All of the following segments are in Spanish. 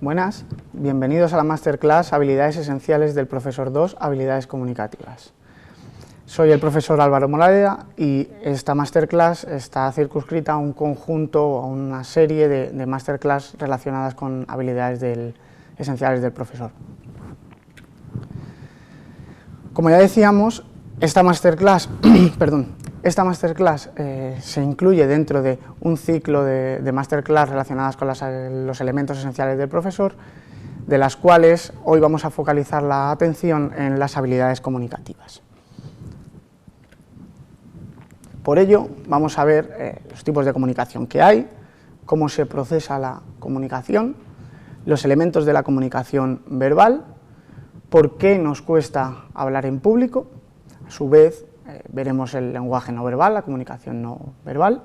Buenas, bienvenidos a la Masterclass Habilidades Esenciales del Profesor 2, Habilidades Comunicativas. Soy el profesor Álvaro Moraleda y esta Masterclass está circunscrita a un conjunto o a una serie de Masterclass relacionadas con habilidades esenciales del profesor. Como ya decíamos, esta Masterclass, se incluye dentro de un ciclo de Masterclass relacionadas con los elementos esenciales del profesor, de las cuales hoy vamos a focalizar la atención en las habilidades comunicativas. Por ello, vamos a ver los tipos de comunicación que hay, cómo se procesa la comunicación, los elementos de la comunicación verbal, por qué nos cuesta hablar en público, a su vez veremos el lenguaje no verbal, la comunicación no verbal,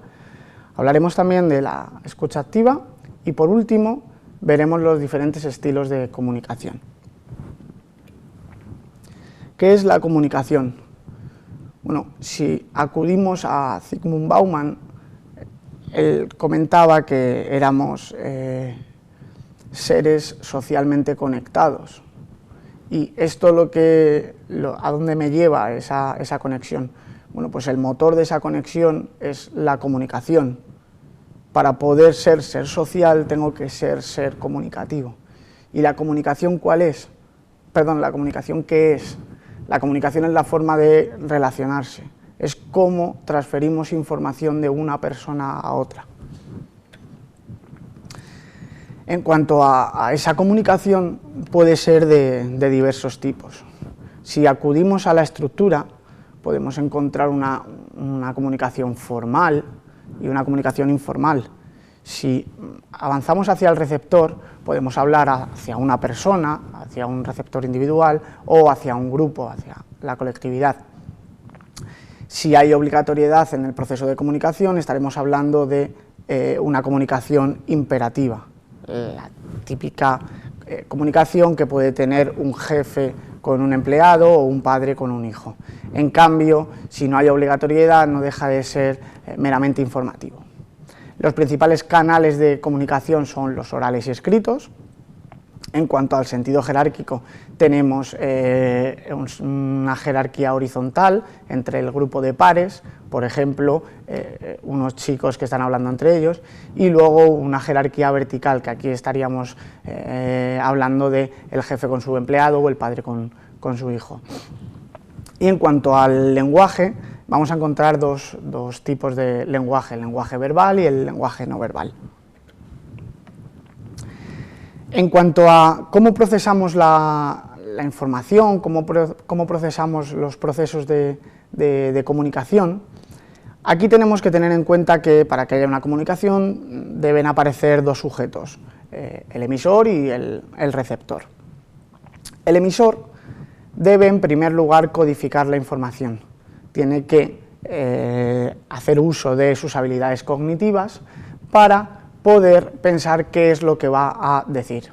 hablaremos también de la escucha activa y por último veremos los diferentes estilos de comunicación. ¿Qué es la comunicación? Bueno, si acudimos a Zygmunt Bauman, él comentaba que éramos seres socialmente conectados. Y esto ¿a dónde me lleva esa conexión? Bueno, pues el motor de esa conexión es la comunicación. Para poder ser social tengo que ser comunicativo. ¿Y la comunicación cuál es? Perdón, ¿la comunicación qué es? La comunicación es la forma de relacionarse, es cómo transferimos información de una persona a otra. En cuanto a esa comunicación, puede ser de diversos tipos. Si acudimos a la estructura, podemos encontrar una comunicación formal y una comunicación informal. Si avanzamos hacia el receptor, podemos hablar hacia una persona, hacia un receptor individual o hacia un grupo, hacia la colectividad. Si hay obligatoriedad en el proceso de comunicación, estaremos hablando de una comunicación imperativa. La típica comunicación que puede tener un jefe con un empleado o un padre con un hijo. En cambio, si no hay obligatoriedad, no deja de ser meramente informativo. Los principales canales de comunicación son los orales y escritos. En cuanto al sentido jerárquico, tenemos una jerarquía horizontal entre el grupo de pares, por ejemplo, unos chicos que están hablando entre ellos, y luego una jerarquía vertical, que aquí estaríamos hablando del jefe con su empleado o el padre con su hijo. Y en cuanto al lenguaje, vamos a encontrar dos tipos de lenguaje, el lenguaje verbal y el lenguaje no verbal. En cuanto a cómo procesamos la información, cómo procesamos los procesos de comunicación, aquí tenemos que tener en cuenta que para que haya una comunicación deben aparecer dos sujetos, el emisor y el receptor. El emisor debe en primer lugar codificar la información, tiene que hacer uso de sus habilidades cognitivas para poder pensar qué es lo que va a decir.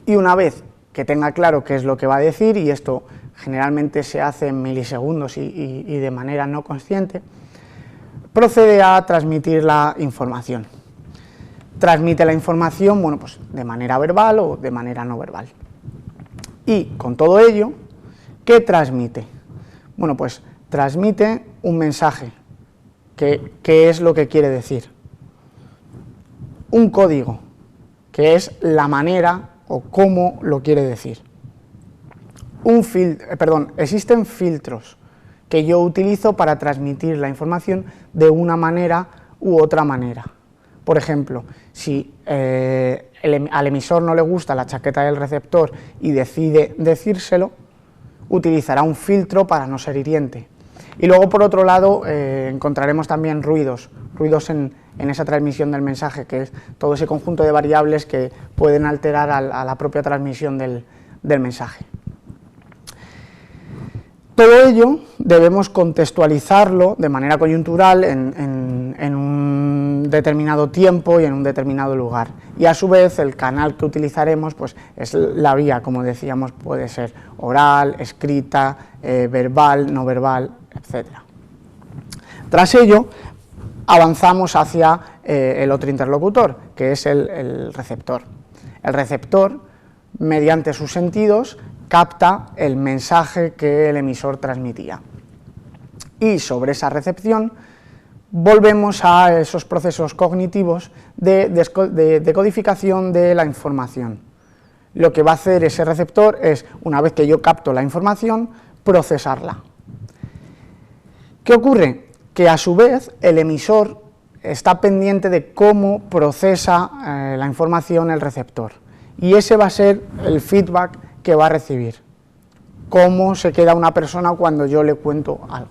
Y una vez que tenga claro qué es lo que va a decir, y esto generalmente se hace en milisegundos y de manera no consciente, procede a transmitir la información. Transmite la información, bueno, pues de manera verbal o de manera no verbal. Y con todo ello, ¿qué transmite? Bueno, pues transmite un mensaje. ¿Qué es lo que quiere decir? Un código, que es la manera o cómo lo quiere decir. Existen filtros que yo utilizo para transmitir la información de una manera u otra manera. Por ejemplo, si al emisor no le gusta la chaqueta del receptor y decide decírselo, utilizará un filtro para no ser hiriente. Y luego, por otro lado, encontraremos también ruidos en esa transmisión del mensaje, que es todo ese conjunto de variables que pueden alterar a la propia transmisión del mensaje. Todo ello debemos contextualizarlo de manera coyuntural en un determinado tiempo y en un determinado lugar. Y a su vez el canal que utilizaremos pues, es la vía, como decíamos, puede ser oral, escrita, verbal, no verbal, etc. Tras ello, avanzamos hacia el otro interlocutor, que es el receptor. El receptor, mediante sus sentidos, capta el mensaje que el emisor transmitía. Y sobre esa recepción volvemos a esos procesos cognitivos de codificación de la información. Lo que va a hacer ese receptor es, una vez que yo capto la información, procesarla. ¿Qué ocurre? Que a su vez el emisor está pendiente de cómo procesa la información el receptor, y ese va a ser el feedback que va a recibir, cómo se queda una persona cuando yo le cuento algo.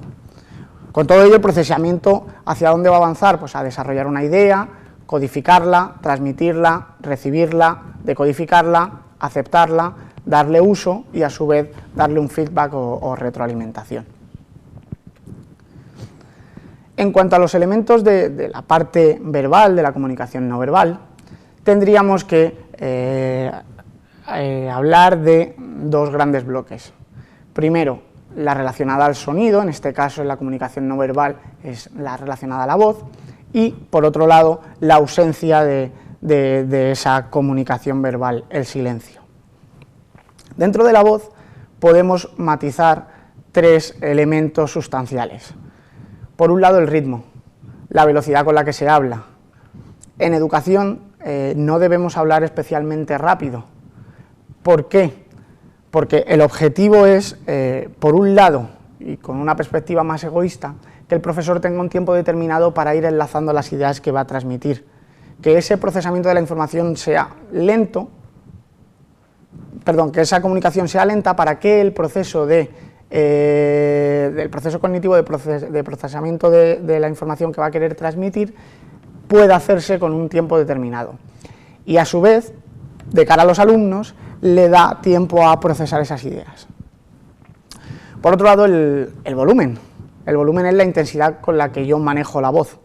Con todo ello, el procesamiento, ¿hacia dónde va a avanzar? Pues a desarrollar una idea, codificarla, transmitirla, recibirla, decodificarla, aceptarla, darle uso y a su vez darle un feedback o retroalimentación. En cuanto a los elementos de la parte verbal, de la comunicación no verbal, tendríamos que hablar de dos grandes bloques. Primero, la relacionada al sonido, en este caso en la comunicación no verbal es la relacionada a la voz, y por otro lado la ausencia de esa comunicación verbal, el silencio. Dentro de la voz podemos matizar tres elementos sustanciales. Por un lado, el ritmo, la velocidad con la que se habla. En educación no debemos hablar especialmente rápido. ¿Por qué? Porque el objetivo es, por un lado, y con una perspectiva más egoísta, que el profesor tenga un tiempo determinado para ir enlazando las ideas que va a transmitir, que ese procesamiento de la información sea lento, que esa comunicación sea lenta para que el proceso del proceso cognitivo de procesamiento de la información que va a querer transmitir pueda hacerse con un tiempo determinado. Y a su vez, de cara a los alumnos, le da tiempo a procesar esas ideas. Por otro lado, el volumen. El volumen es la intensidad con la que yo manejo la voz.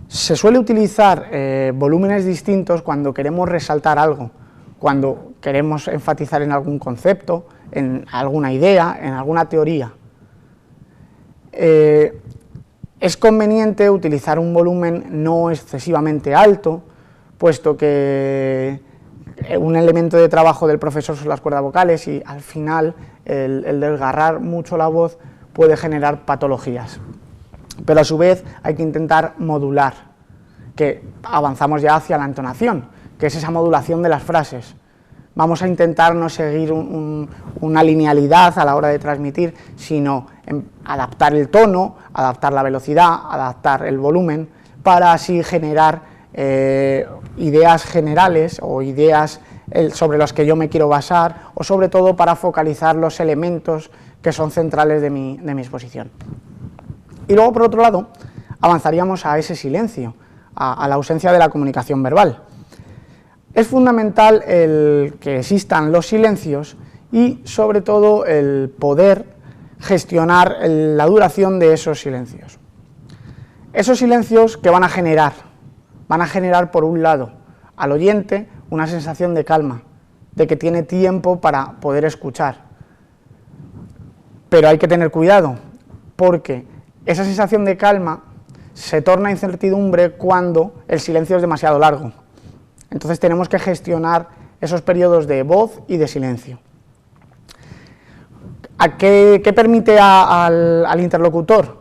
Se suele utilizar volúmenes distintos cuando queremos resaltar algo, cuando queremos enfatizar en algún concepto, en alguna idea, en alguna teoría. Es conveniente utilizar un volumen no excesivamente alto, puesto que un elemento de trabajo del profesor son las cuerdas vocales y al final el desgarrar mucho la voz puede generar patologías. Pero a su vez hay que intentar modular, que avanzamos ya hacia la entonación, que es esa modulación de las frases. Vamos a intentar no seguir una linealidad a la hora de transmitir, sino adaptar el tono, adaptar la velocidad, adaptar el volumen, para así generar ideas generales o ideas sobre las que yo me quiero basar, o sobre todo para focalizar los elementos que son centrales de mi exposición. Y luego, por otro lado, avanzaríamos a ese silencio, a la ausencia de la comunicación verbal. Es fundamental el que existan los silencios y, sobre todo, el poder gestionar la duración de esos silencios. Esos silencios que van a generar, por un lado, al oyente una sensación de calma, de que tiene tiempo para poder escuchar. Pero hay que tener cuidado, porque esa sensación de calma se torna incertidumbre cuando el silencio es demasiado largo. Entonces tenemos que gestionar esos periodos de voz y de silencio. ¿Qué permite al interlocutor?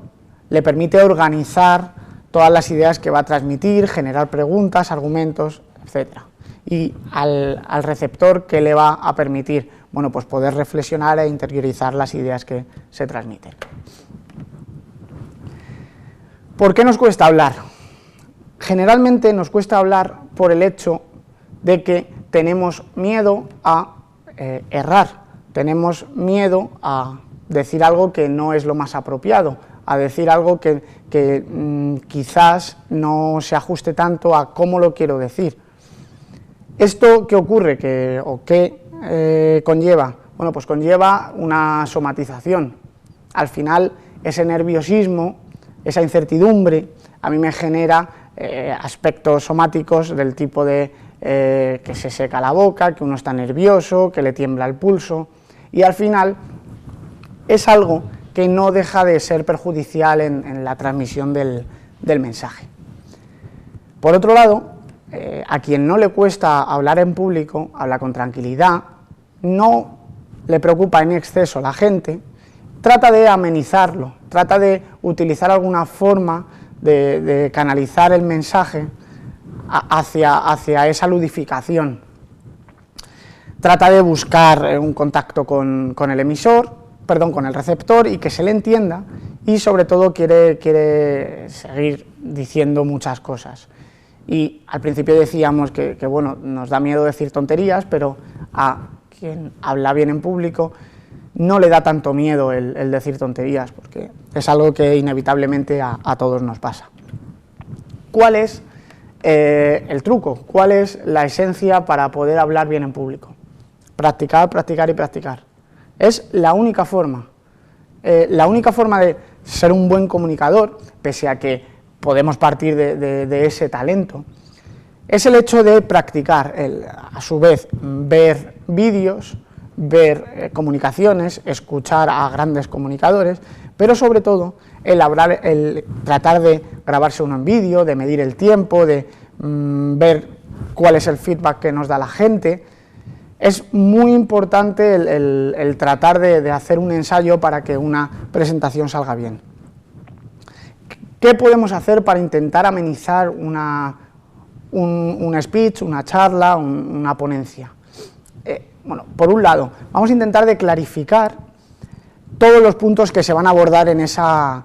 Le permite organizar todas las ideas que va a transmitir, generar preguntas, argumentos, etc. Y al receptor, ¿qué le va a permitir? Bueno, pues poder reflexionar e interiorizar las ideas que se transmiten. ¿Por qué nos cuesta hablar? Generalmente nos cuesta hablar por el hecho de que tenemos miedo a errar, tenemos miedo a decir algo que no es lo más apropiado, a decir algo que quizás no se ajuste tanto a cómo lo quiero decir. ¿Esto qué ocurre? ¿Qué conlleva? Bueno, pues conlleva una somatización. Al final, ese nerviosismo, esa incertidumbre, a mí me genera aspectos somáticos del tipo de que se seca la boca, que uno está nervioso, que le tiembla el pulso, y al final es algo que no deja de ser perjudicial en la transmisión del mensaje. Por otro lado, a quien no le cuesta hablar en público, habla con tranquilidad, no le preocupa en exceso la gente, trata de amenizarlo, trata de utilizar alguna forma de canalizar el mensaje hacia esa ludificación. Trata de buscar un contacto con el receptor y que se le entienda, y sobre todo quiere seguir diciendo muchas cosas. Y al principio decíamos que bueno, nos da miedo decir tonterías, pero a quien habla bien en público no le da tanto miedo el decir tonterías, porque es algo que inevitablemente a todos nos pasa. ¿Cuál es el truco? ¿Cuál es la esencia para poder hablar bien en público? Practicar, practicar y practicar. Es la única forma de ser un buen comunicador, pese a que podemos partir de ese talento, es el hecho de practicar, a su vez ver vídeos, ver comunicaciones, escuchar a grandes comunicadores, pero sobre todo el tratar de grabarse uno en vídeo, de medir el tiempo, de ver cuál es el feedback que nos da la gente. Es muy importante el tratar de hacer un ensayo para que una presentación salga bien. ¿Qué podemos hacer para intentar amenizar un speech, una charla, una ponencia? Bueno, por un lado, vamos a intentar de clarificar todos los puntos que se van a abordar en esa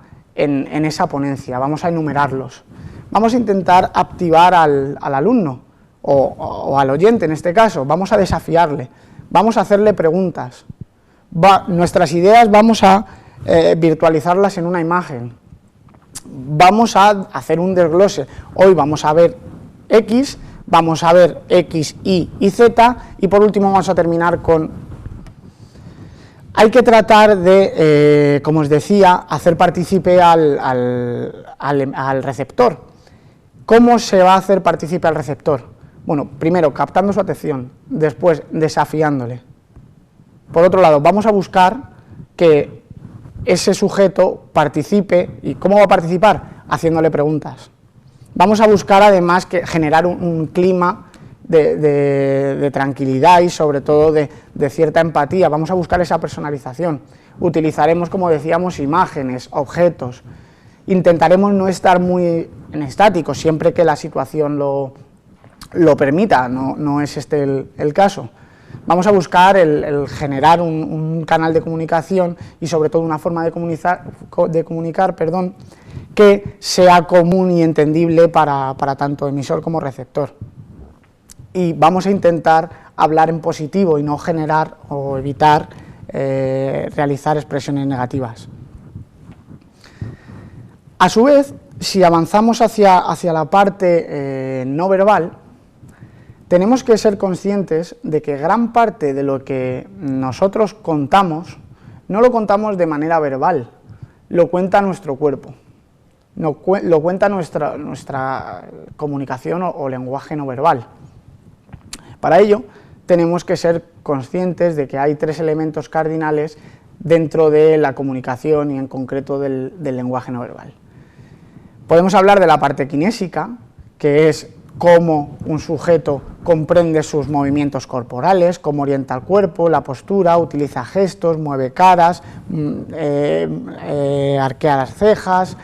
ponencia, vamos a enumerarlos. Vamos a intentar activar al alumno, o al oyente en este caso, vamos a desafiarle, vamos a hacerle preguntas. Nuestras ideas vamos a virtualizarlas en una imagen, vamos a hacer un desglose. Hoy vamos a ver X, vamos a ver X, Y y Z, y por último vamos a terminar con... Hay que tratar de, como os decía, hacer partícipe al receptor. ¿Cómo se va a hacer partícipe al receptor? Bueno, primero captando su atención, después desafiándole. Por otro lado, vamos a buscar que ese sujeto participe. ¿Y cómo va a participar? Haciéndole preguntas. Vamos a buscar además generar un clima de tranquilidad y sobre todo de cierta empatía. Vamos a buscar esa personalización. Utilizaremos, como decíamos, imágenes, objetos. Intentaremos no estar muy en estático, siempre que la situación lo permita, no es este el caso. Vamos a buscar el generar un canal de comunicación y sobre todo una forma de comunicar, que sea común y entendible para tanto emisor como receptor. Y vamos a intentar hablar en positivo y no generar o evitar realizar expresiones negativas. A su vez, si avanzamos hacia la parte no verbal, tenemos que ser conscientes de que gran parte de lo que nosotros contamos, no lo contamos de manera verbal, lo cuenta nuestro cuerpo, lo cuenta nuestra comunicación o lenguaje no verbal. Para ello, tenemos que ser conscientes de que hay tres elementos cardinales dentro de la comunicación y en concreto del lenguaje no verbal. Podemos hablar de la parte kinésica, que es cómo un sujeto comprende sus movimientos corporales, cómo orienta el cuerpo, la postura, utiliza gestos, mueve caras, arquea las cejas,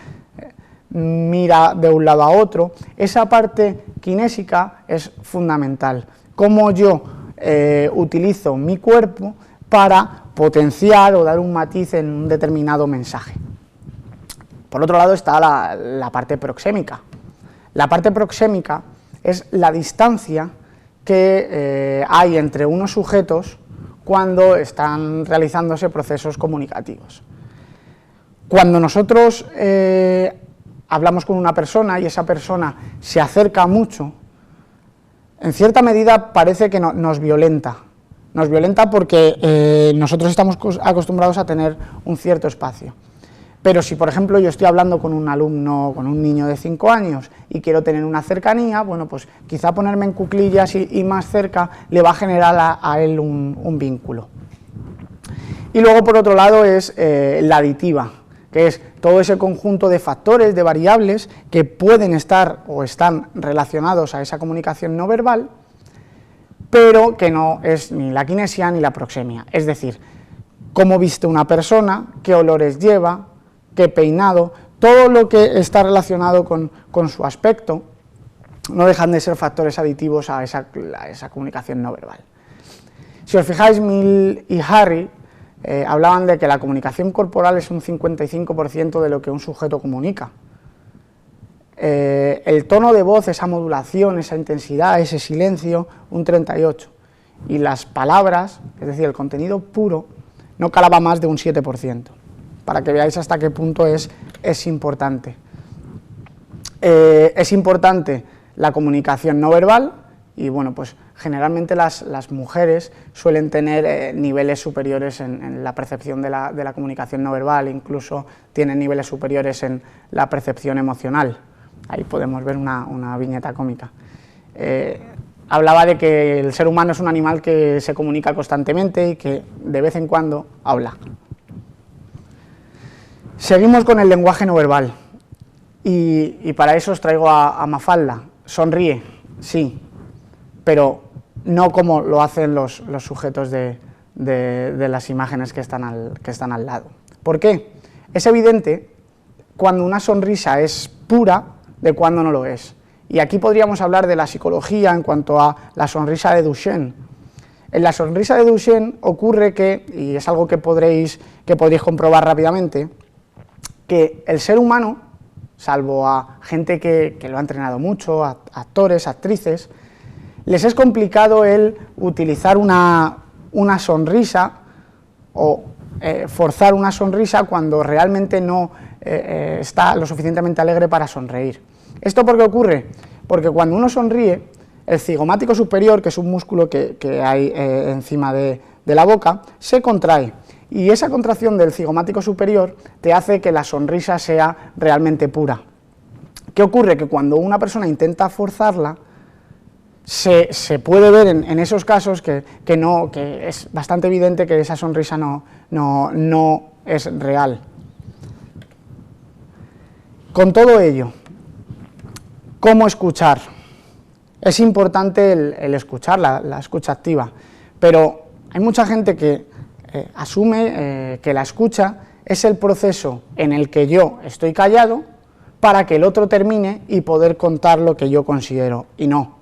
mira de un lado a otro. Esa parte kinésica es fundamental. Cómo yo utilizo mi cuerpo para potenciar o dar un matiz en un determinado mensaje. Por otro lado está la parte proxémica. La parte proxémica es la distancia que hay entre unos sujetos cuando están realizándose procesos comunicativos. Cuando nosotros hablamos con una persona y esa persona se acerca mucho, en cierta medida parece que nos violenta. Nos violenta porque nosotros estamos acostumbrados a tener un cierto espacio. Pero si, por ejemplo, yo estoy hablando con un alumno, con un niño de 5 años y quiero tener una cercanía, bueno, pues quizá ponerme en cuclillas y más cerca le va a generar a él un vínculo. Y luego, por otro lado, es la aditiva. que es todo ese conjunto de factores, de variables que pueden estar o están relacionados a esa comunicación no verbal, pero que no es ni la kinesia ni la proxemia, es decir, cómo viste una persona, qué olores lleva, qué peinado, todo lo que está relacionado con su aspecto, no dejan de ser factores aditivos a esa comunicación no verbal. Si os fijáis, Mill y Harry hablaban de que la comunicación corporal es un 55% de lo que un sujeto comunica. El tono de voz, esa modulación, esa intensidad, ese silencio, un 38%. Y las palabras, es decir, el contenido puro, no calaba más de un 7%, para que veáis hasta qué punto es importante. Es importante la comunicación no verbal y, bueno, pues generalmente las mujeres suelen tener niveles superiores en la percepción de la comunicación no verbal, incluso tienen niveles superiores en la percepción emocional. Ahí podemos ver una viñeta cómica. Hablaba de que el ser humano es un animal que se comunica constantemente y que de vez en cuando habla. Seguimos con el lenguaje no verbal y para eso os traigo a Mafalda. Sonríe, sí, pero no como lo hacen los sujetos de las imágenes que están al lado. ¿Por qué? Es evidente cuando una sonrisa es pura de cuando no lo es. Y aquí podríamos hablar de la psicología en cuanto a la sonrisa de Duchenne. En la sonrisa de Duchenne ocurre que, y es algo que podréis comprobar rápidamente, que el ser humano, salvo a gente que lo ha entrenado mucho, a actores, actrices, les es complicado el utilizar una sonrisa o forzar una sonrisa cuando realmente no está lo suficientemente alegre para sonreír. ¿Esto por qué ocurre? Porque cuando uno sonríe, el cigomático superior, que es un músculo que hay encima de la boca, se contrae. Y esa contracción del cigomático superior te hace que la sonrisa sea realmente pura. ¿Qué ocurre? Que cuando una persona intenta forzarla, se puede ver en esos casos que es bastante evidente que esa sonrisa no es real. Con todo ello, ¿cómo escuchar? Es importante el escuchar, la escucha activa, pero hay mucha gente que asume que la escucha es el proceso en el que yo estoy callado para que el otro termine y poder contar lo que yo considero, y no.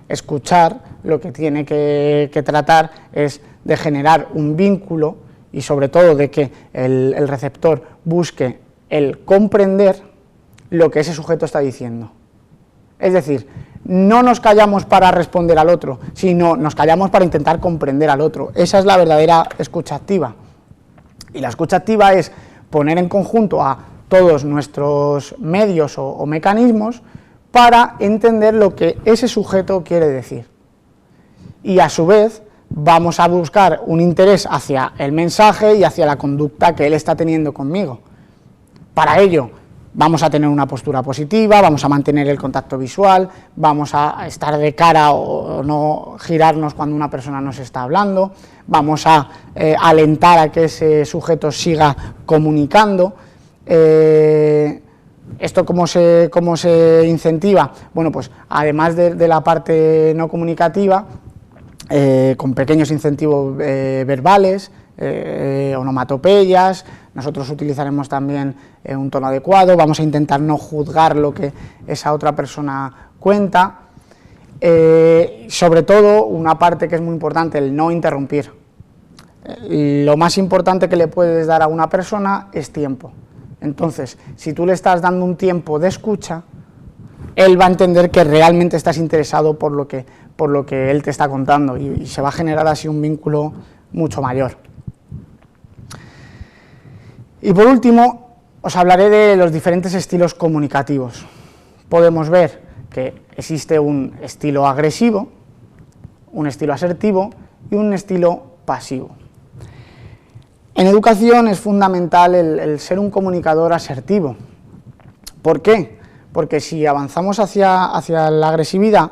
Escuchar lo que tiene que tratar es de generar un vínculo y sobre todo de que el receptor busque el comprender lo que ese sujeto está diciendo. Es decir, no nos callamos para responder al otro, sino nos callamos para intentar comprender al otro. Esa es la verdadera escucha activa. Y la escucha activa es poner en conjunto a todos nuestros medios o mecanismos para entender lo que ese sujeto quiere decir. Y a su vez vamos a buscar un interés hacia el mensaje y hacia la conducta que él está teniendo conmigo. Para ello vamos a tener una postura positiva, vamos a mantener el contacto visual, vamos a estar de cara o no girarnos cuando una persona nos está hablando, vamos a alentar a que ese sujeto siga comunicando. ¿Esto cómo se incentiva? Bueno, pues además de la parte no comunicativa, con pequeños incentivos verbales, onomatopeyas, nosotros utilizaremos también un tono adecuado, vamos a intentar no juzgar lo que esa otra persona cuenta, sobre todo una parte que es muy importante, el no interrumpir. Lo más importante que le puedes dar a una persona es tiempo. Entonces, si tú le estás dando un tiempo de escucha, él va a entender que realmente estás interesado por lo que él te está contando y se va a generar así un vínculo mucho mayor. Y por último, os hablaré de los diferentes estilos comunicativos. Podemos ver que existe un estilo agresivo, un estilo asertivo y un estilo pasivo. En educación es fundamental el ser un comunicador asertivo. ¿Por qué? Porque si avanzamos hacia la agresividad,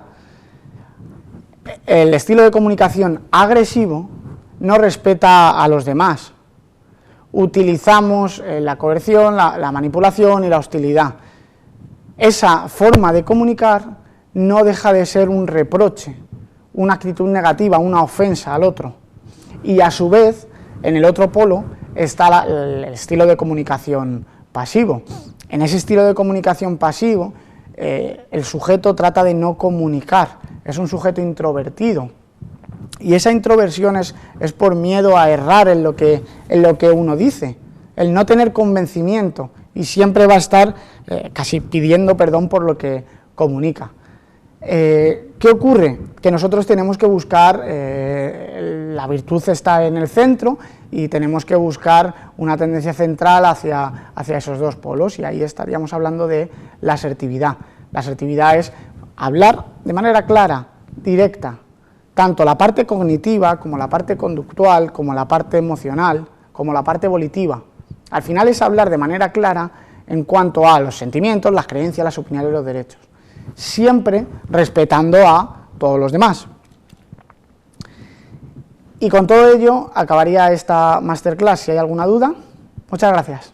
el estilo de comunicación agresivo no respeta a los demás. utilizamos la coerción, la manipulación y la hostilidad. Esa forma de comunicar no deja de ser un reproche, una actitud negativa, una ofensa al otro. Y a su vez, en el otro polo está el estilo de comunicación pasivo. En ese estilo de comunicación pasivo, el sujeto trata de no comunicar, es un sujeto introvertido. Y esa introversión es por miedo a errar en lo que uno dice, el no tener convencimiento, y siempre va a estar casi pidiendo perdón por lo que comunica. ¿Qué ocurre? Que nosotros tenemos que buscar, la virtud está en el centro, y tenemos que buscar una tendencia central hacia esos dos polos, y ahí estaríamos hablando de la asertividad. La asertividad es hablar de manera clara, directa, tanto la parte cognitiva, como la parte conductual, como la parte emocional, como la parte volitiva. Al final es hablar de manera clara en cuanto a los sentimientos, las creencias, las opiniones y los derechos, siempre respetando a todos los demás. Y con todo ello acabaría esta masterclass. Si hay alguna duda, muchas gracias.